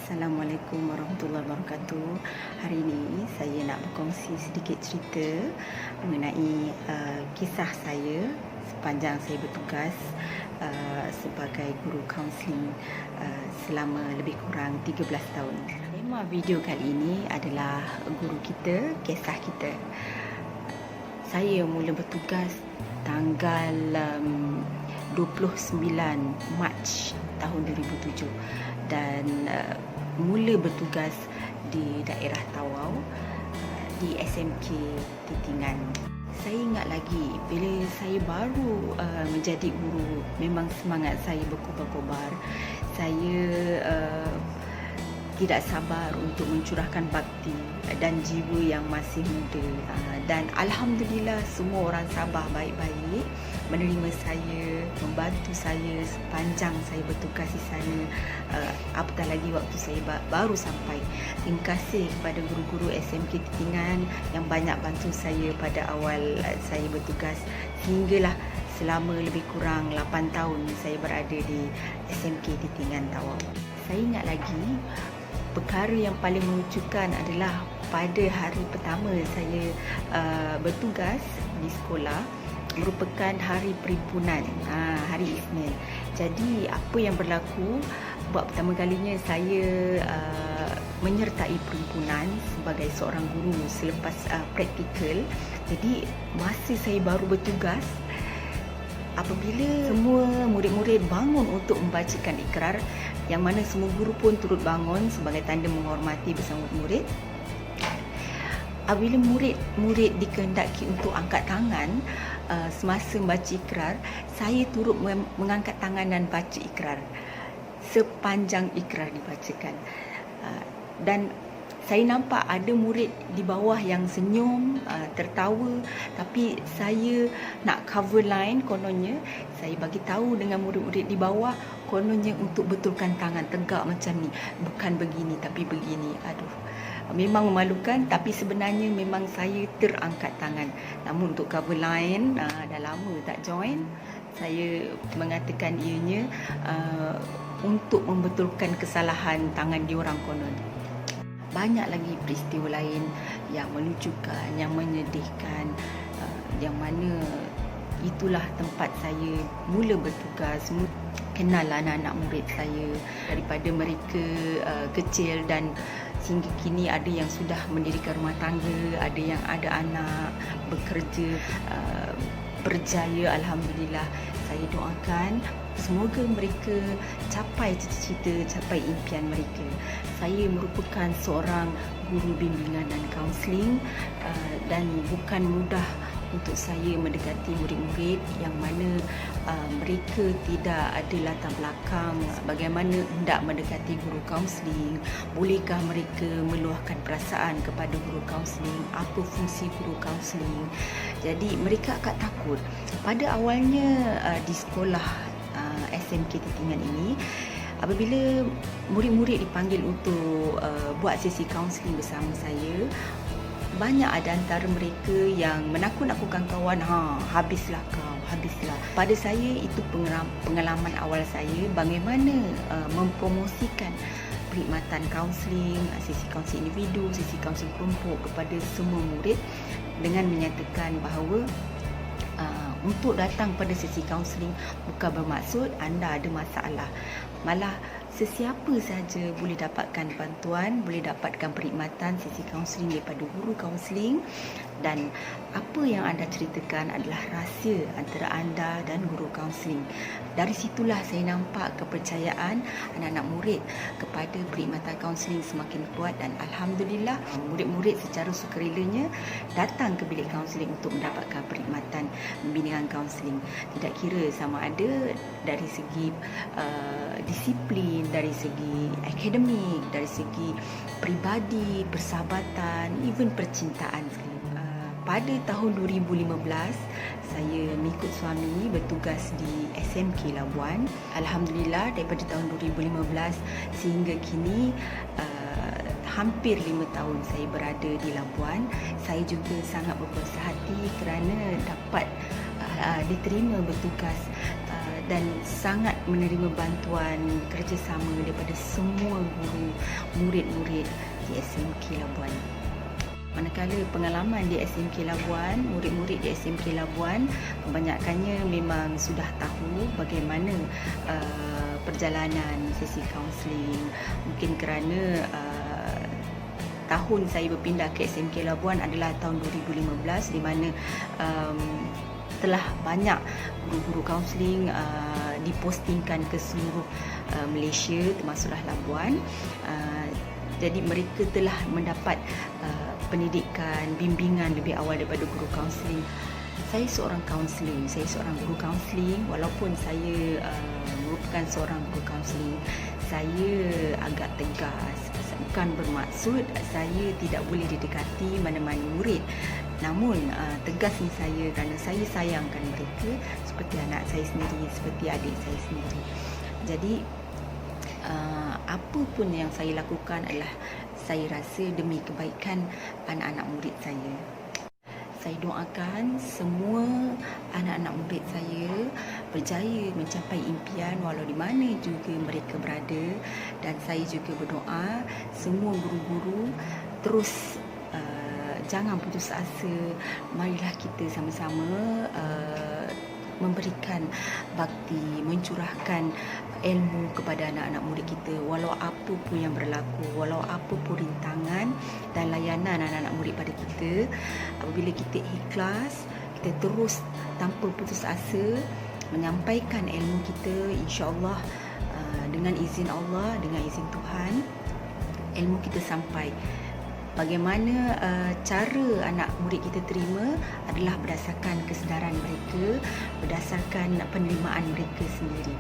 Assalamualaikum warahmatullahi wabarakatuh. Hari ini saya nak berkongsi sedikit cerita mengenai kisah saya sepanjang saya bertugas sebagai guru kaunseling selama lebih kurang 13 tahun. Tema video kali ini adalah guru kita, kisah kita. Saya mula bertugas tanggal 29 Mac tahun 2007 dan mula bertugas di daerah Tawau di SMK Titingan. Saya ingat lagi bila saya baru menjadi guru, memang semangat saya berkobar-kobar. Saya tidak sabar untuk mencurahkan bakti dan jiwa yang masih muda. Dan Alhamdulillah semua orang Sabah baik-baik menerima saya, membantu saya sepanjang saya bertugas di sana. Apatah lagi waktu saya baru sampai. Terima kasih kepada guru-guru SMK Titingan yang banyak bantu saya pada awal saya bertugas, sehinggalah selama lebih kurang 8 tahun saya berada di SMK Titingan Tawau. Saya ingat lagi perkara yang paling menunjukkan adalah pada hari pertama saya bertugas di sekolah, merupakan hari perhimpunan, hari Isnin. Jadi apa yang berlaku, buat pertama kalinya saya menyertai perhimpunan sebagai seorang guru selepas praktikal. Jadi masa saya baru bertugas, apabila semua murid-murid bangun untuk membacakan ikrar, yang mana semua guru pun turut bangun sebagai tanda menghormati bersama murid. Apabila murid-murid dikehendaki untuk angkat tangan semasa membaca ikrar, saya turut mengangkat tangan dan baca ikrar sepanjang ikrar dibacakan. Dan saya nampak ada murid di bawah yang senyum, tertawa, tapi saya nak cover line, kononnya saya bagi tahu dengan murid-murid di bawah, kononnya untuk betulkan tangan tegak macam ni, bukan begini tapi begini. Aduh, memang memalukan, tapi sebenarnya memang saya terangkat tangan. Namun untuk cover line, dah lama tak join, saya mengatakan ianya untuk membetulkan kesalahan tangan diorang konon. Banyak lagi peristiwa lain yang menunjukkan, yang menyedihkan, yang mana itulah tempat saya mula bertugas, kenal anak-anak murid saya daripada mereka kecil dan sehingga kini ada yang sudah mendirikan rumah tangga, ada yang ada anak, bekerja, berjaya. Alhamdulillah. Saya doakan semoga mereka capai cita-cita, capai impian mereka. Saya merupakan seorang guru bimbingan dan kaunseling dan bukan mudah untuk saya mendekati murid-murid yang mana mereka tidak ada latar belakang bagaimana hendak mendekati guru kaunseling. Bolehkah mereka meluahkan perasaan kepada guru kaunseling? Apa fungsi guru kaunseling? Jadi mereka agak takut. Pada awalnya di sekolah SMK Titingan ini, apabila murid-murid dipanggil untuk buat sesi kaunseling bersama saya, banyak ada antara mereka yang menakut-nakutkan kawan, habislah kau, habislah. Pada saya itu pengalaman awal saya bagaimana mempromosikan perkhidmatan kaunseling, sesi kaunseling individu, sesi kaunseling kelompok kepada semua murid, dengan menyatakan bahawa untuk datang pada sesi kaunseling bukan bermaksud anda ada masalah. Malah sesiapa saja boleh dapatkan bantuan, boleh dapatkan perkhidmatan sesi kaunseling daripada guru kaunseling, dan apa yang anda ceritakan adalah rahsia antara anda dan guru kaunseling. Dari situlah saya nampak kepercayaan anak-anak murid kepada perkhidmatan kaunseling semakin kuat, dan Alhamdulillah murid-murid secara sukarelanya datang ke bilik kaunseling untuk mendapatkan perkhidmatan bimbingan kaunseling. Tidak kira sama ada dari segi disiplin, dari segi akademik, dari segi peribadi, persahabatan, even percintaan sekali. Pada tahun 2015, saya mengikut suami bertugas di SMK Labuan. Alhamdulillah daripada tahun 2015 sehingga kini hampir 5 tahun saya berada di Labuan. Saya juga sangat berpuas hati kerana dapat diterima bertugas dan sangat menerima bantuan kerjasama daripada semua guru, murid-murid di SMK Labuan. Manakala pengalaman di SMK Labuan, murid-murid di SMK Labuan kebanyakannya memang sudah tahu bagaimana perjalanan sesi kaunseling. Mungkin kerana tahun saya berpindah ke SMK Labuan adalah tahun 2015, di mana telah banyak guru-guru kaunseling dipostingkan ke seluruh Malaysia, termasuklah Labuan. Jadi mereka telah mendapat pendidikan, bimbingan lebih awal daripada guru kaunseling. Saya seorang kaunseling, saya seorang guru kaunseling. Walaupun saya merupakan seorang guru kaunseling, saya agak tegas. Bukan bermaksud saya tidak boleh didekati mana-mana murid. Namun tegas ni saya kerana saya sayangkan mereka seperti anak saya sendiri, seperti adik saya sendiri. Jadi apa pun yang saya lakukan adalah saya rasa demi kebaikan anak-anak murid saya. Saya doakan semua anak-anak murid saya berjaya mencapai impian walau di mana juga mereka berada, dan saya juga berdoa semua guru-guru terus jangan putus asa. Marilah kita sama-sama memberikan bakti, mencurahkan ilmu kepada anak-anak murid kita, walau apa pun yang berlaku, walau apa pun rintangan dan layanan anak-anak murid pada kita. Apabila kita ikhlas, kita terus tanpa putus asa menyampaikan ilmu kita, insya-Allah dengan izin Allah, dengan izin Tuhan, ilmu kita sampai. Bagaimana cara anak murid kita terima adalah berdasarkan kesedaran mereka, berdasarkan penerimaan mereka sendiri.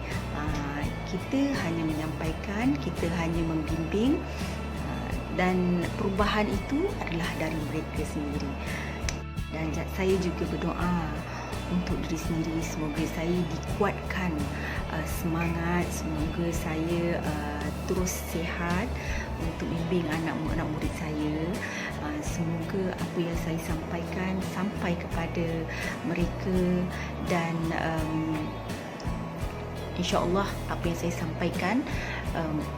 Kita hanya menyampaikan, kita hanya membimbing, dan perubahan itu adalah dari mereka sendiri. Dan saya juga berdoa untuk diri sendiri, semoga saya dikuatkan semangat, semoga saya terus sihat untuk bimbing anak-anak murid saya. Semoga apa yang saya sampaikan sampai kepada mereka, dan insya-Allah apa yang saya sampaikan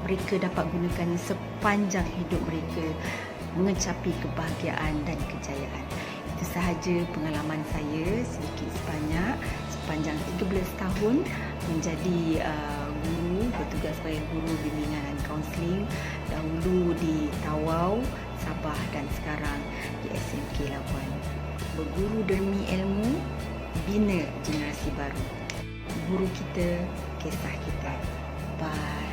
mereka dapat gunakan sepanjang hidup mereka mencapai kebahagiaan dan kejayaan. Itu sahaja pengalaman saya sedikit sebanyak sepanjang 13 tahun menjadi guru, bertugas sebagai guru bimbingan dan kaunseling, dahulu di Tawau, Sabah, dan sekarang di SMK Labuan. Berguru demi ilmu, bina generasi baru. Guru kita, kisah kita. Bye.